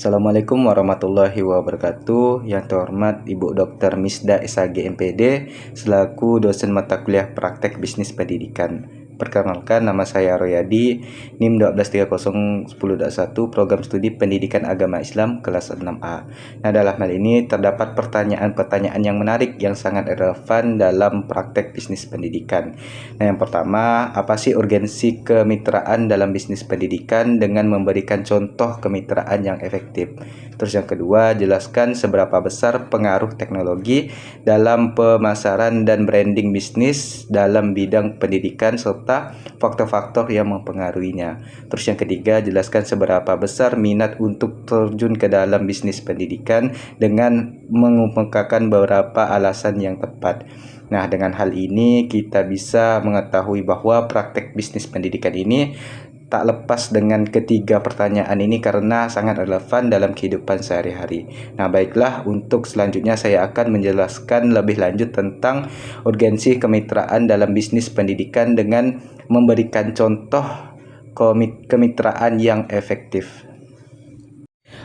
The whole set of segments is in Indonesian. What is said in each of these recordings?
Assalamualaikum warahmatullahi wabarakatuh. Yang terhormat Ibu Dr. Misda SAG MPD selaku dosen mata kuliah praktek bisnis pendidikan. Perkenalkan, nama saya Royadi, NIM 1230110.1, Program Studi Pendidikan Agama Islam kelas 6A. Nah, dalam hal ini terdapat pertanyaan-pertanyaan yang menarik yang sangat relevan dalam praktek bisnis pendidikan. Nah, yang pertama, apa sih urgensi kemitraan dalam bisnis pendidikan dengan memberikan contoh kemitraan yang efektif? Terus yang kedua, jelaskan seberapa besar pengaruh teknologi dalam pemasaran dan branding bisnis dalam bidang pendidikan serta faktor-faktor yang mempengaruhinya. Terus yang ketiga, jelaskan seberapa besar minat untuk terjun ke dalam bisnis pendidikan dengan mengemukakan beberapa alasan yang tepat. Nah, dengan hal ini kita bisa mengetahui bahwa praktek bisnis pendidikan ini tak lepas dengan ketiga pertanyaan ini karena sangat relevan dalam kehidupan sehari-hari. Nah, baiklah, untuk selanjutnya saya akan menjelaskan lebih lanjut tentang urgensi kemitraan dalam bisnis pendidikan dengan memberikan contoh kemitraan yang efektif.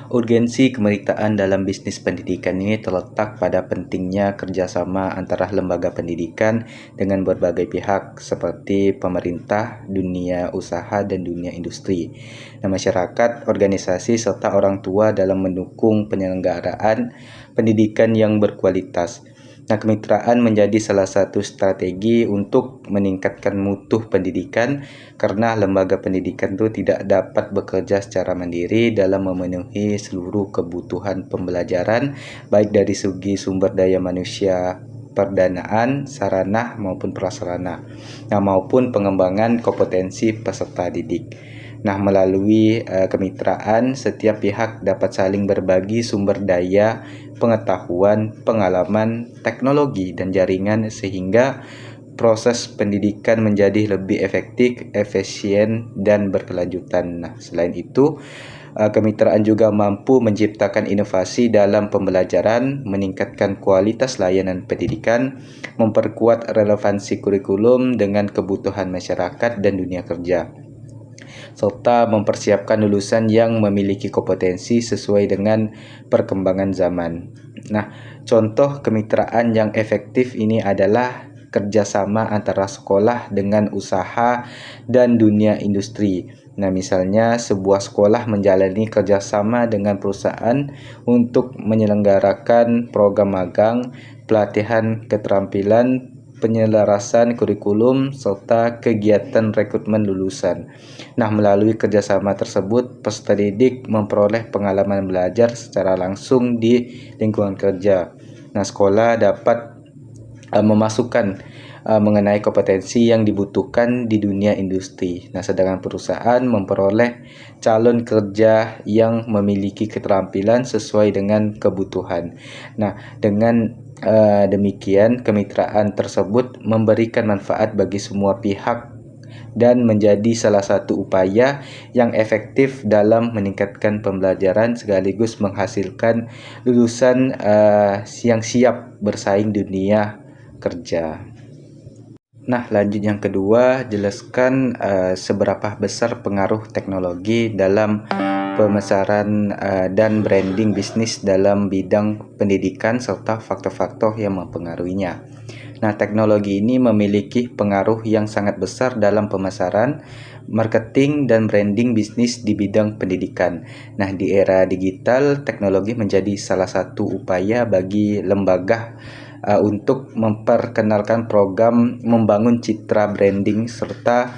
Urgensi kemitraan dalam bisnis pendidikan ini terletak pada pentingnya kerjasama antara lembaga pendidikan dengan berbagai pihak seperti pemerintah, dunia usaha, dan dunia industri. Nah, masyarakat, organisasi, serta orang tua dalam mendukung penyelenggaraan pendidikan yang berkualitas. Nah, kemitraan menjadi salah satu strategi untuk meningkatkan mutu pendidikan karena lembaga pendidikan itu tidak dapat bekerja secara mandiri dalam memenuhi seluruh kebutuhan pembelajaran baik dari segi sumber daya manusia, pendanaan, sarana maupun prasarana, maupun pengembangan kompetensi peserta didik. Nah, melalui kemitraan, setiap pihak dapat saling berbagi sumber daya, pengetahuan, pengalaman, teknologi, dan jaringan sehingga proses pendidikan menjadi lebih efektif, efisien, dan berkelanjutan. Nah, selain itu, kemitraan juga mampu menciptakan inovasi dalam pembelajaran, meningkatkan kualitas layanan pendidikan, memperkuat relevansi kurikulum dengan kebutuhan masyarakat dan dunia kerja, serta mempersiapkan lulusan yang memiliki kompetensi sesuai dengan perkembangan zaman. Nah, contoh kemitraan yang efektif ini adalah kerjasama antara sekolah dengan usaha dan dunia industri. Nah, misalnya sebuah sekolah menjalani kerjasama dengan perusahaan untuk menyelenggarakan program magang, pelatihan keterampilan, penyelarasan kurikulum, serta kegiatan rekrutmen lulusan. Nah, melalui kerjasama tersebut, peserta didik memperoleh pengalaman belajar secara langsung di lingkungan kerja. Nah, sekolah dapat memasukkan mengenai kompetensi yang dibutuhkan di dunia industri. Nah, sedangkan perusahaan memperoleh calon kerja yang memiliki keterampilan sesuai dengan kebutuhan. Nah, dengan demikian, kemitraan tersebut memberikan manfaat bagi semua pihak dan menjadi salah satu upaya yang efektif dalam meningkatkan pembelajaran sekaligus menghasilkan lulusan yang siap bersaing dunia kerja. Nah, lanjut yang kedua, jelaskan seberapa besar pengaruh teknologi dalam pemasaran dan branding bisnis dalam bidang pendidikan serta faktor-faktor yang mempengaruhinya. Nah, teknologi ini memiliki pengaruh yang sangat besar dalam pemasaran, marketing, dan branding bisnis di bidang pendidikan. Nah, di era digital, teknologi menjadi salah satu upaya bagi lembaga untuk memperkenalkan program, membangun citra branding, serta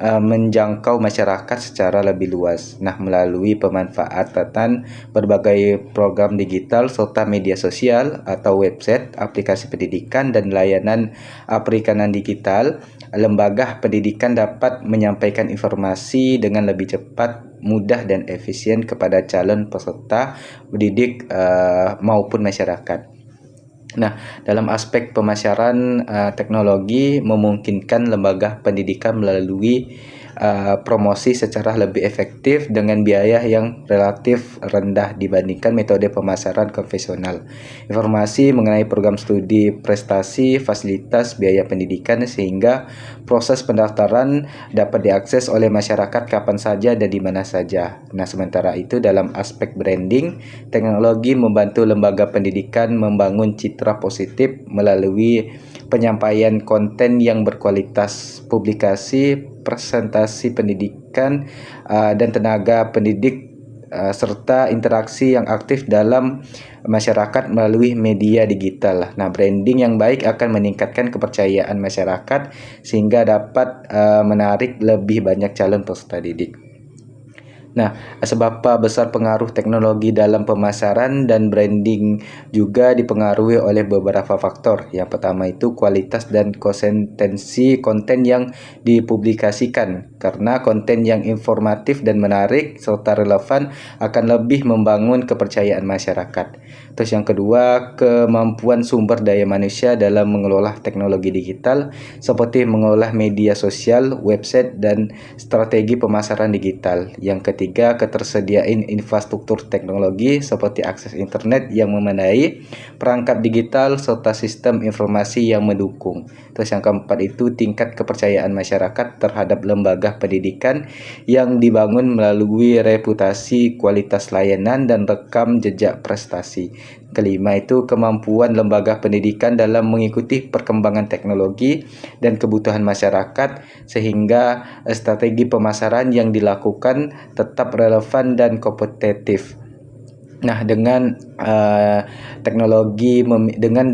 menjangkau masyarakat secara lebih luas. Nah, melalui pemanfaatan berbagai program digital serta media sosial atau website, aplikasi pendidikan, dan layanan perikanan digital, lembaga pendidikan dapat menyampaikan informasi dengan lebih cepat, mudah, dan efisien kepada calon peserta didik maupun masyarakat. Nah, dalam aspek pemasaran, teknologi memungkinkan lembaga pendidikan melalui promosi secara lebih efektif dengan biaya yang relatif rendah dibandingkan metode pemasaran konvensional. Informasi mengenai program studi, prestasi, fasilitas, biaya pendidikan sehingga proses pendaftaran dapat diakses oleh masyarakat kapan saja dan di mana saja. Nah, sementara itu dalam aspek branding, teknologi membantu lembaga pendidikan membangun citra positif melalui penyampaian konten yang berkualitas, publikasi, presentasi pendidikan, dan tenaga pendidik, serta interaksi yang aktif dalam masyarakat melalui media digital. Nah, branding yang baik akan meningkatkan kepercayaan masyarakat sehingga dapat menarik lebih banyak calon peserta didik. Nah, seberapa besar pengaruh teknologi dalam pemasaran dan branding juga dipengaruhi oleh beberapa faktor. Yang pertama itu kualitas dan konsistensi konten yang dipublikasikan. Karena konten yang informatif dan menarik serta relevan akan lebih membangun kepercayaan masyarakat. Terus yang kedua, kemampuan sumber daya manusia dalam mengelola teknologi digital seperti mengolah media sosial, website, dan strategi pemasaran digital. Yang ketiga, ketersediaan infrastruktur teknologi seperti akses internet yang memadai, perangkat digital, serta sistem informasi yang mendukung. Terus yang keempat itu tingkat kepercayaan masyarakat terhadap lembaga pendidikan yang dibangun melalui reputasi, kualitas layanan, dan rekam jejak prestasi. Kelima itu kemampuan lembaga pendidikan dalam mengikuti perkembangan teknologi dan kebutuhan masyarakat sehingga strategi pemasaran yang dilakukan tetap relevan dan kompetitif. Nah, dengan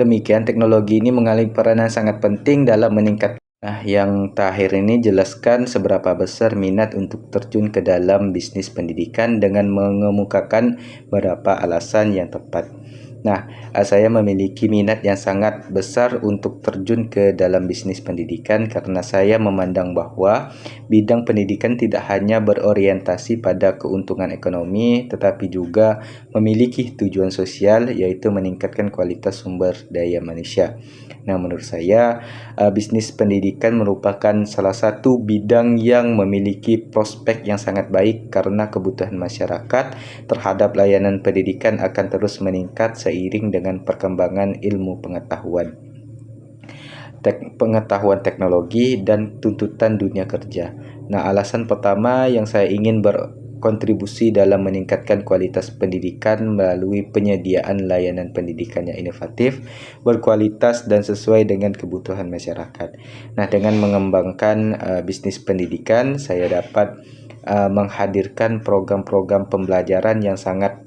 demikian teknologi ini mengalami peranan sangat penting dalam meningkatkan. Nah, yang terakhir ini jelaskan seberapa besar minat untuk terjun ke dalam bisnis pendidikan dengan mengemukakan beberapa alasan yang tepat. Nah, saya memiliki minat yang sangat besar untuk terjun ke dalam bisnis pendidikan karena saya memandang bahwa bidang pendidikan tidak hanya berorientasi pada keuntungan ekonomi, tetapi juga memiliki tujuan sosial, yaitu meningkatkan kualitas sumber daya manusia. Nah, menurut saya, bisnis pendidikan merupakan salah satu bidang yang memiliki prospek yang sangat baik karena kebutuhan masyarakat terhadap layanan pendidikan akan terus meningkat seiring dengan perkembangan ilmu pengetahuan, teknologi, dan tuntutan dunia kerja. Nah, alasan pertama yang saya ingin berkontribusi dalam meningkatkan kualitas pendidikan melalui penyediaan layanan pendidikan yang inovatif, berkualitas, dan sesuai dengan kebutuhan masyarakat. Nah, dengan mengembangkan bisnis pendidikan, saya dapat menghadirkan program-program pembelajaran yang sangat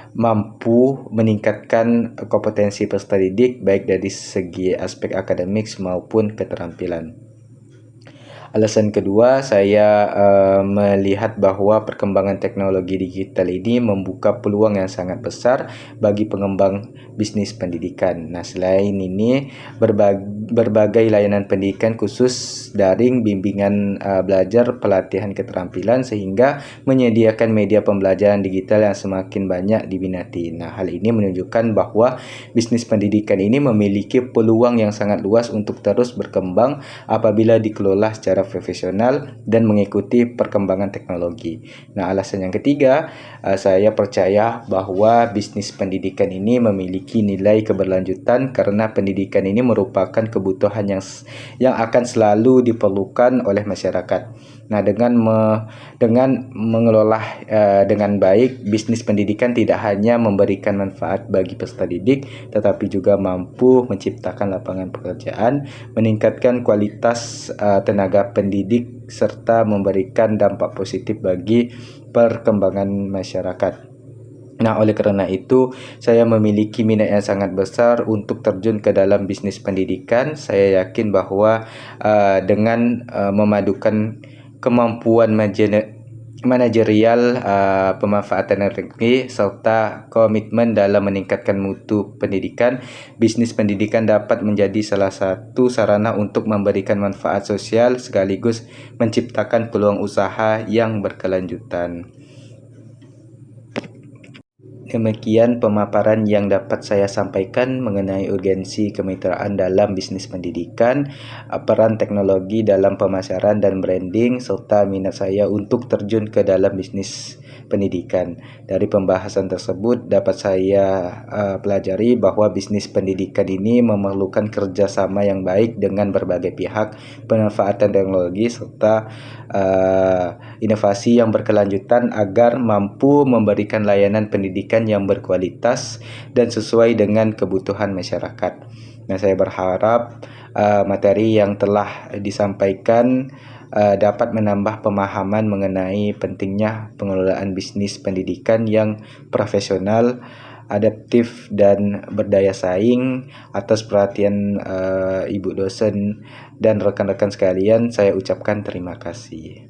mampu meningkatkan kompetensi peserta didik baik dari segi aspek akademik maupun keterampilan. Alasan kedua, saya melihat bahwa perkembangan teknologi digital ini membuka peluang yang sangat besar bagi pengembang bisnis pendidikan. Nah, selain ini, berbagai layanan pendidikan khusus daring, bimbingan belajar, pelatihan keterampilan, sehingga menyediakan media pembelajaran digital yang semakin banyak diminati. Nah, hal ini menunjukkan bahwa bisnis pendidikan ini memiliki peluang yang sangat luas untuk terus berkembang apabila dikelola secara profesional dan mengikuti perkembangan teknologi. Nah, alasan yang ketiga, saya percaya bahwa bisnis pendidikan ini memiliki nilai keberlanjutan karena pendidikan ini merupakan kebutuhan yang akan selalu diperlukan oleh masyarakat. Nah, dengan mengelola dengan baik, bisnis pendidikan tidak hanya memberikan manfaat bagi peserta didik, tetapi juga mampu menciptakan lapangan pekerjaan, meningkatkan kualitas tenaga pendidik, serta memberikan dampak positif bagi perkembangan masyarakat. Nah, oleh karena itu, saya memiliki minat yang sangat besar untuk terjun ke dalam bisnis pendidikan. Saya yakin bahwa dengan memadukan kemampuan manajerial, pemanfaatan teknologi, serta komitmen dalam meningkatkan mutu pendidikan, bisnis pendidikan dapat menjadi salah satu sarana untuk memberikan manfaat sosial sekaligus menciptakan peluang usaha yang berkelanjutan. Demikian pemaparan yang dapat saya sampaikan mengenai urgensi kemitraan dalam bisnis pendidikan, peran teknologi dalam pemasaran dan branding, serta minat saya untuk terjun ke dalam bisnis pendidikan. Dari pembahasan tersebut dapat saya pelajari bahwa bisnis pendidikan ini memerlukan kerjasama yang baik dengan berbagai pihak, pemanfaatan teknologi, serta inovasi yang berkelanjutan agar mampu memberikan layanan pendidikan yang berkualitas dan sesuai dengan kebutuhan masyarakat. Nah, saya berharap materi yang telah disampaikan dapat menambah pemahaman mengenai pentingnya pengelolaan bisnis pendidikan yang profesional, adaptif, dan berdaya saing. Atas perhatian Ibu dosen dan rekan-rekan sekalian, saya ucapkan terima kasih.